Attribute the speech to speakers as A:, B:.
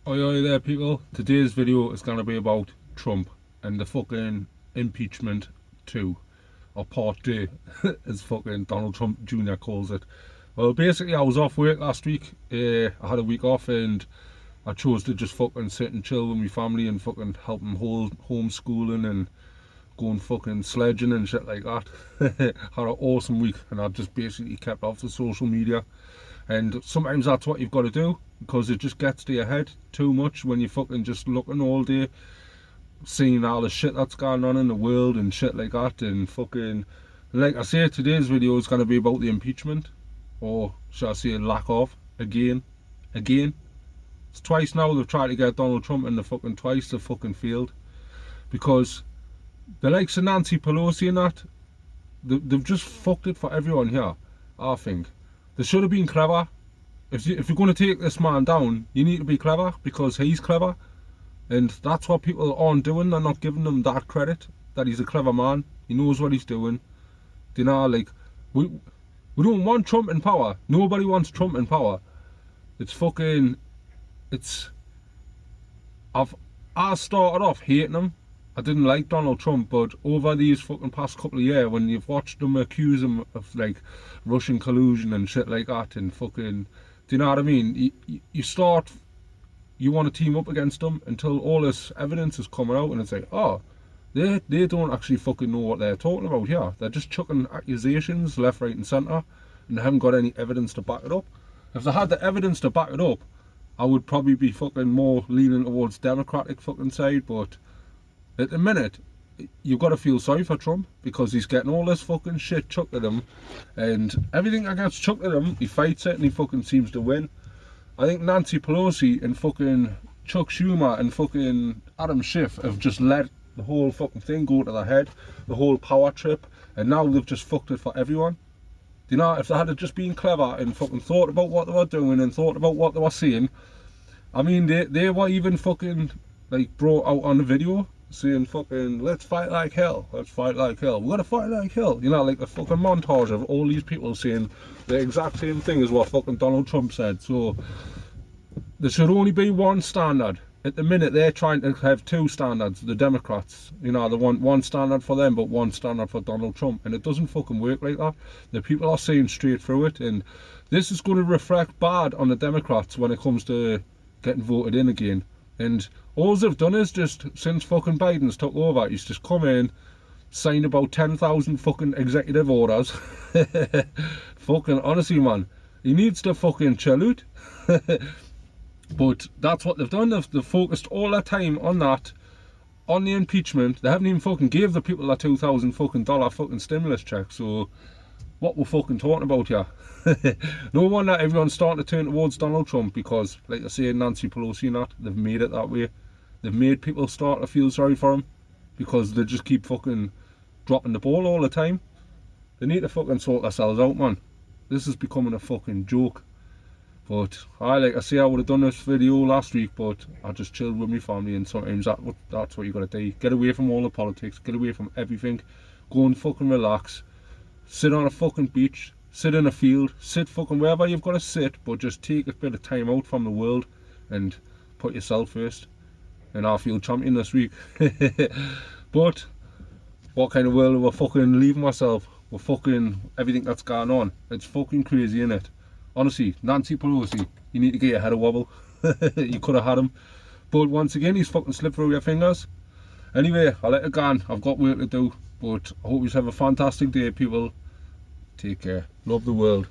A: Oi there people, today's video is going to be about Trump and the fucking impeachment 2, or part 2 as fucking Donald Trump Jr. calls it. Well, basically I was off work last week. I had a week off and I chose to just fucking sit and chill with my family and fucking help them homeschooling and going fucking sledging and shit like that. Had an awesome week and I just basically kept off the social media. And sometimes that's what you've got to do, because it just gets to your head too much when you're fucking just looking all day, seeing all the shit that's going on in the world and shit like that. And fucking, like I say, today's video is going to be about the impeachment, or should I say lack of, again. It's twice now they've tried to get Donald Trump, and twice they've fucking failed. Because the likes of Nancy Pelosi and that, they've just fucked it for everyone here, I think. They should have been clever. If you're going to take this man down, you need to be clever, because he's clever. And that's what people aren't doing. They're not giving him that credit, that he's a clever man. He knows what he's doing. You know, like, we don't want Trump in power. Nobody wants Trump in power. It's fucking, I started off hating him. I didn't like Donald Trump, but over these fucking past couple of years, when you've watched them accuse him of like Russian collusion and shit like that, and fucking, do you know what I mean? You want to team up against them until all this evidence is coming out, and it's like, oh, they don't actually fucking know what they're talking about here. They're just chucking accusations left, right, and centre, and they haven't got any evidence to back it up. If they had the evidence to back it up, I would probably be fucking more leaning towards Democratic fucking side, but at the minute, you've got to feel sorry for Trump, because he's getting all this fucking shit chucked at him, and everything that gets chucked at him, he fights it and he fucking seems to win. I think Nancy Pelosi and fucking Chuck Schumer and fucking Adam Schiff have just let the whole fucking thing go to their head, the whole power trip, and now they've just fucked it for everyone. You know, if they had just been clever and fucking thought about what they were doing and thought about what they were saying, I mean, they were even fucking like brought out on the video saying fucking, let's fight like hell, we're gonna fight like hell, you know, like a fucking montage of all these people saying the exact same thing as what fucking Donald Trump said. So there should only be one standard. At the minute they're trying to have two standards, the Democrats, you know, they want one standard for them but one standard for Donald Trump, and it doesn't fucking work like that. The people are seeing straight through it, and this is going to reflect bad on the Democrats when it comes to getting voted in again. And all they've done is just, since fucking Biden's took over, he's just come in, signed about 10,000 fucking executive orders. Fucking, honestly, man, he needs to fucking chill out. But that's what they've done. They've focused all their time on that, on the impeachment. They haven't even fucking gave the people that $2,000 fucking dollar fucking stimulus check. So what we're fucking talking about here. No wonder everyone's starting to turn towards Donald Trump, because, like I say, Nancy Pelosi and that, they've made it that way. They've made people start to feel sorry for him, because they just keep fucking dropping the ball all the time. They need to fucking sort themselves out, man. This is becoming a fucking joke. But like I say, I would have done this video last week, but I just chilled with my family, and sometimes that's what you got to do. Get away from all the politics, get away from everything, go and fucking relax, sit on a fucking beach, sit in a field, sit fucking wherever you've got to sit, but just take a bit of time out from the world and put yourself first. And I feel champion this week. But what kind of world are we fucking leaving myself? We're fucking everything that's going on. It's fucking crazy, innit? Honestly, Nancy Pelosi, you need to get your head a wobble. You could have had him, but once again, he's fucking slipped through your fingers. Anyway, I'll let it go on. I've got work to do, but I hope you have a fantastic day, people. Take care. Love the world.